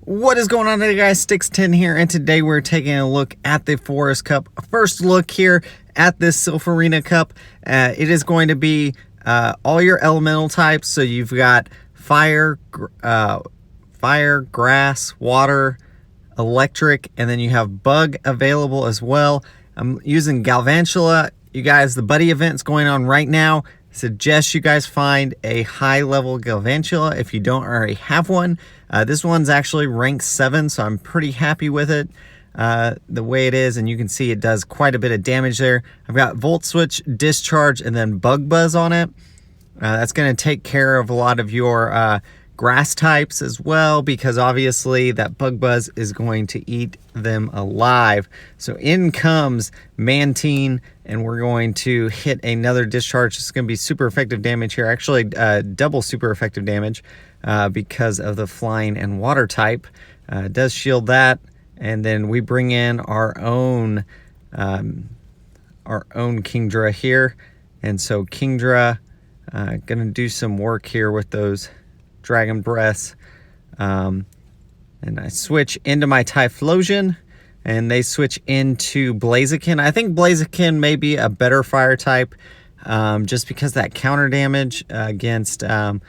What is going on today, guys? Stix10 here, and today we're taking a look at the Forest Cup. First look here at this Silph Arena Cup. It is going to be all your elemental types. So you've got fire, grass, water, electric, and then you have bug available as well. I'm using Galvantula. You guys, the buddy event's going on right now. I suggest you guys find a high-level Galvantula if you don't already have one. This one's actually ranked 7, so I'm pretty happy with it the way it is, and you can see it does quite a bit of damage there. I've got Volt Switch, Discharge, and then Bug Buzz on it. That's going to take care of a lot of your grass types as well, because obviously that Bug Buzz is going to eat them alive. So in comes Mantine, and we're going to hit another Discharge. It's going to be super effective damage here, actually double super effective damage because of the flying and water type. It does shield that, and then we bring in our own Kingdra here, and so Kingdra gonna do some work here with those Dragon Breaths. And I switch into my Typhlosion, and they switch into Blaziken. I think Blaziken may be a better fire type, just because that counter damage against Ferrothorn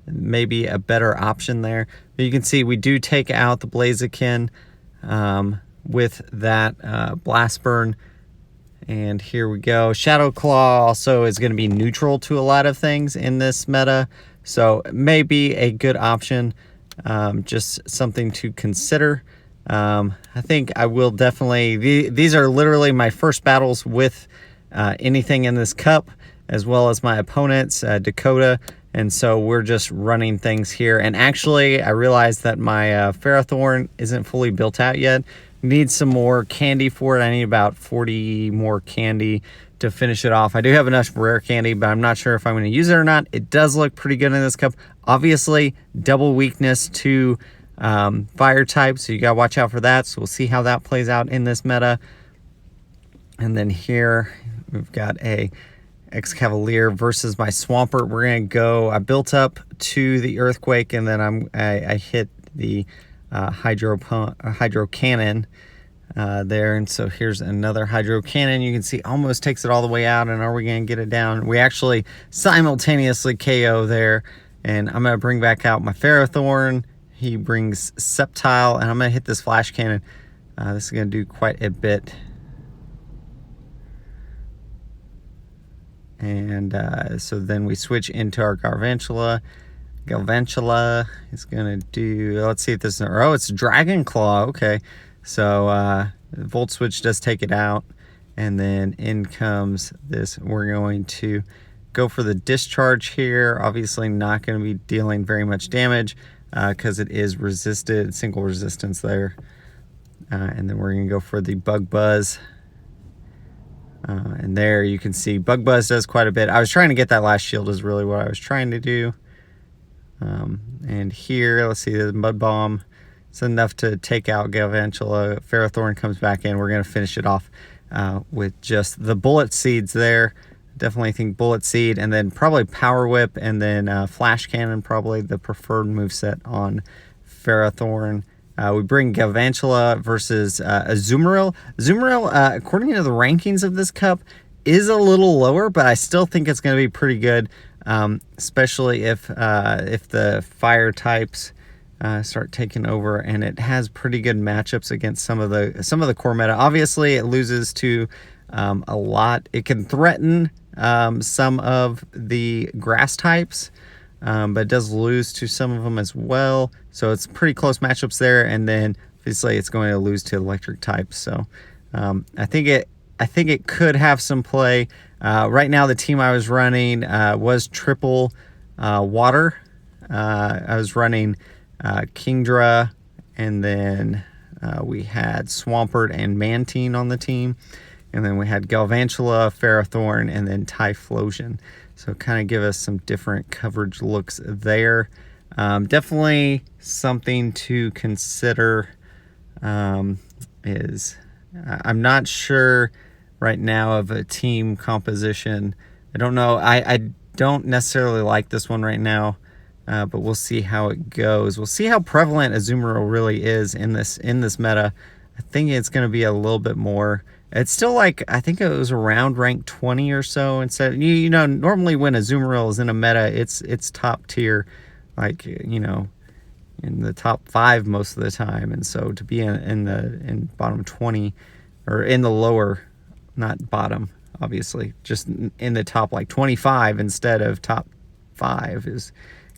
maybe a better option there. But you can see we do take out the Blaziken with that Blast Burn. And here we go. Shadow Claw also is going to be neutral to a lot of things in this meta, so it may be a good option, just something to consider. I think I will definitely, these are literally my first battles with anything in this cup, as well as my opponents, Dakota, and so we're just running things here. And actually, I realized that my Ferrothorn isn't fully built out yet. Need some more candy for it. I need about 40 more candy to finish it off. I do have enough rare candy, but I'm not sure if I'm going to use it or not. It does look pretty good in this cup. Obviously, double weakness to fire type, so you got to watch out for that. So we'll see how that plays out in this meta. And then here we've got a Excavalier versus my Swampert. We're going to go, I built up to the Earthquake, and then I hit the Hydro Cannon there, and so here's another Hydro Cannon. You can see almost takes it all the way out, and are we going to get it down? We actually simultaneously KO there, and I'm going to bring back out my Ferrothorn. He brings Sceptile, and I'm going to hit this Flash Cannon. This is going to do quite a bit. And so then we switch into our Galvantula is gonna do, let's see if this is, oh, it's Dragon Claw. Okay, so Volt Switch does take it out, and then in comes this. We're going to go for the Discharge here. Obviously not going to be dealing very much damage because it is resisted, single resistance there. And then we're going to go for the Bug Buzz. And there you can see Bug Buzz does quite a bit. I was trying to get that last shield is really what I was trying to do. And here, let's see, the Mud Bomb. It's enough to take out Galvantula. Ferrothorn comes back in. We're going to finish it off with just the Bullet Seeds there. Definitely think Bullet Seed, and then probably Power Whip, and then Flash Cannon, probably the preferred moveset on Ferrothorn. We bring Galvantula versus Azumarill. Azumarill, according to the rankings of this cup, is a little lower, but I still think it's going to be pretty good, especially if the fire types start taking over, and it has pretty good matchups against some of the core meta. Obviously, it loses to a lot. It can threaten some of the grass types, but it does lose to some of them as well. So it's pretty close matchups there, and then obviously it's going to lose to electric types. So I think it could have some play. Right now, the team I was running was triple water. I was running Kingdra, and then we had Swampert and Mantine on the team, and then we had Galvantula, Ferrothorn, and then Typhlosion. So kind of give us some different coverage looks there. Definitely something to consider is I'm not sure right now of a team composition. I don't know. I don't necessarily like this one right now, but we'll see how it goes. We'll see how prevalent Azumarill really is in this meta. I think it's going to be a little bit more. It's still like, I think it was around rank 20 or so. Instead, you know, normally when Azumarill is in a meta, it's top tier, like, you know, in the top 5 most of the time. And so to be in bottom 20, or in the lower, not bottom, obviously, just in the top like 25 instead of top 5 is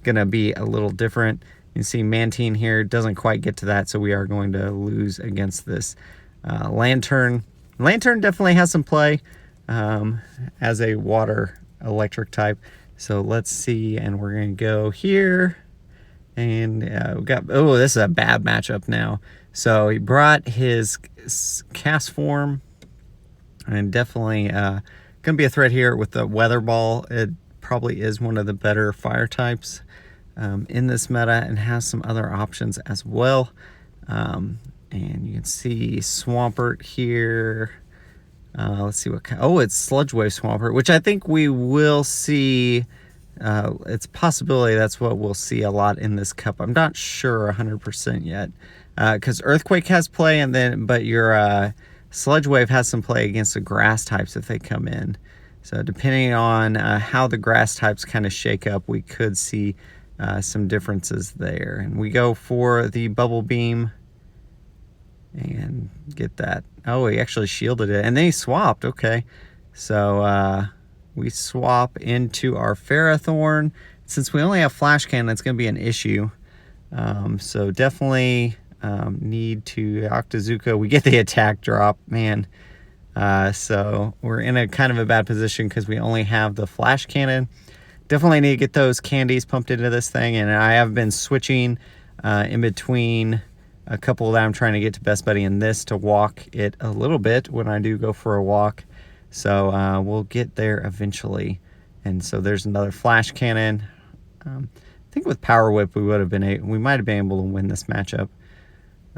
gonna be a little different. You see Mantine here doesn't quite get to that, so we are going to lose against this Lantern. Lantern definitely has some play as a water electric type. So let's see, and we're gonna go here, and we got, oh, this is a bad matchup now. So he brought his cast form, and definitely gonna be a threat here with the Weather Ball. It probably is one of the better fire types in this meta, and has some other options as well. And you can see Swampert here. Let's see what kind. Oh, it's Sludge Wave Swampert, which I think we will see. It's a possibility that's what we'll see a lot in this cup. I'm not sure 100% yet, because Earthquake has play, and then but your Sludge Wave has some play against the grass types if they come in. So depending on how the grass types kind of shake up, we could see some differences there. And we go for the Bubble Beam and get that. Oh, he actually shielded it, and then he swapped. Okay, so we swap into our Ferrothorn. Since we only have Flash Cannon, it's going to be an issue. So definitely need to Octazooka. We get the attack drop, man. So we're in a kind of a bad position because we only have the Flash Cannon. Definitely need to get those candies pumped into this thing, and I have been switching in between a couple that I'm trying to get to Best Buddy and this to walk it a little bit when I do go for a walk. So we'll get there eventually. And so there's another Flash Cannon. I think with Power Whip we might have been able to win this matchup.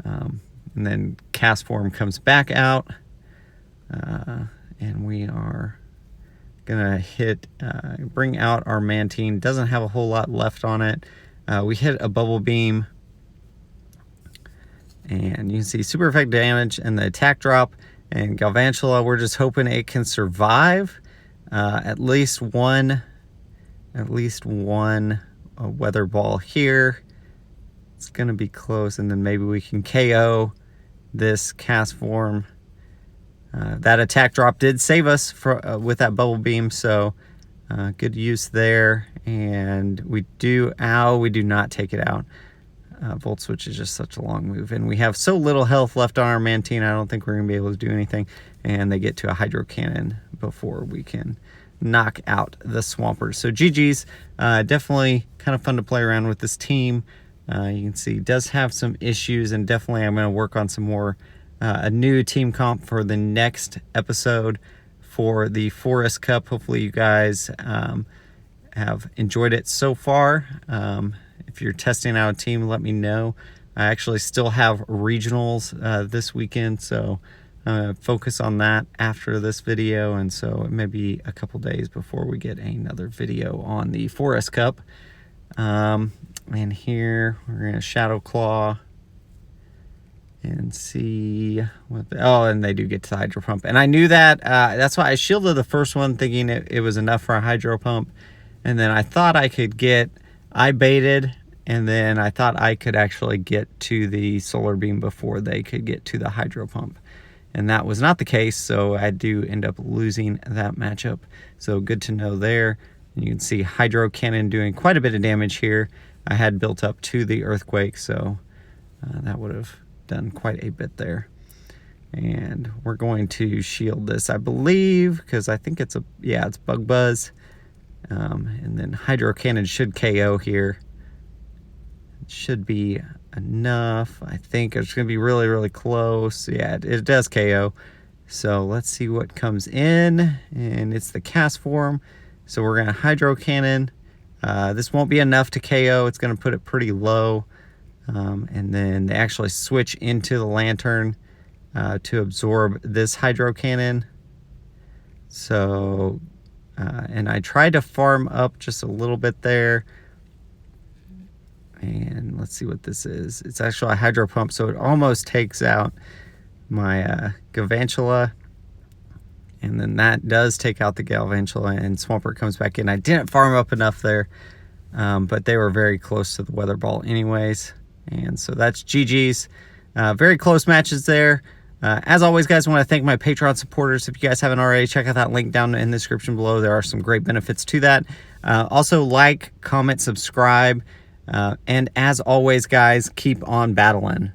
And then Cast Form comes back out, and we are gonna hit, bring out our Mantine. Doesn't have a whole lot left on it. We hit a Bubble Beam, and you can see super effective damage and the attack drop. And Galvantula, we're just hoping it can survive at least one Weather Ball here. It's gonna be close, and then maybe we can KO this Cast Form. That attack drop did save us with that Bubble Beam, so good use there. And we do not take it out. Volt Switch is just such a long move, and we have so little health left on our Mantine, I don't think we're going to be able to do anything. And they get to a Hydro Cannon before we can knock out the Swampert. So GG's, definitely kind of fun to play around with this team. You can see it does have some issues, and definitely I'm going to work on some more, a new team comp for the next episode for the Forest Cup. Hopefully you guys have enjoyed it so far. If you're testing out a team, let me know. I actually still have regionals this weekend, so focus on that after this video, and so it may be a couple days before we get another video on the Forest Cup. And here we're going to Shadow Claw and see what oh, and they do get to the Hydro Pump. And I knew that, that's why I shielded the first one thinking it was enough for a Hydro Pump. And then I thought I could I baited, and then I thought I could actually get to the Solar Beam before they could get to the Hydro Pump. And that was not the case, so I do end up losing that matchup. So good to know there. And you can see Hydro Cannon doing quite a bit of damage here. I had built up to the Earthquake, so that would have done quite a bit there. And we're going to shield this, I believe, because I think it's it's Bug Buzz. And then Hydro Cannon should KO here. It should be enough. I think it's going to be really, really close. Yeah, it does KO. So let's see what comes in. And it's the Cast Form. So we're going to Hydro Cannon. This won't be enough to KO. It's going to put it pretty low. And then they actually switch into the Lantern to absorb this Hydro Cannon. So And I tried to farm up just a little bit there. And let's see what this is. It's actually a hydro pump, so it almost takes out my Galvantula. And then that does take out the Galvantula, and Swampert comes back in. I didn't farm up enough there, but they were very close to the Weather Ball anyways. And so that's GG's. Very close matches there. As always, guys, I want to thank my Patreon supporters. If you guys haven't already, check out that link down in the description below. There are some great benefits to that. Also, like, comment, subscribe. And as always, guys, keep on battling.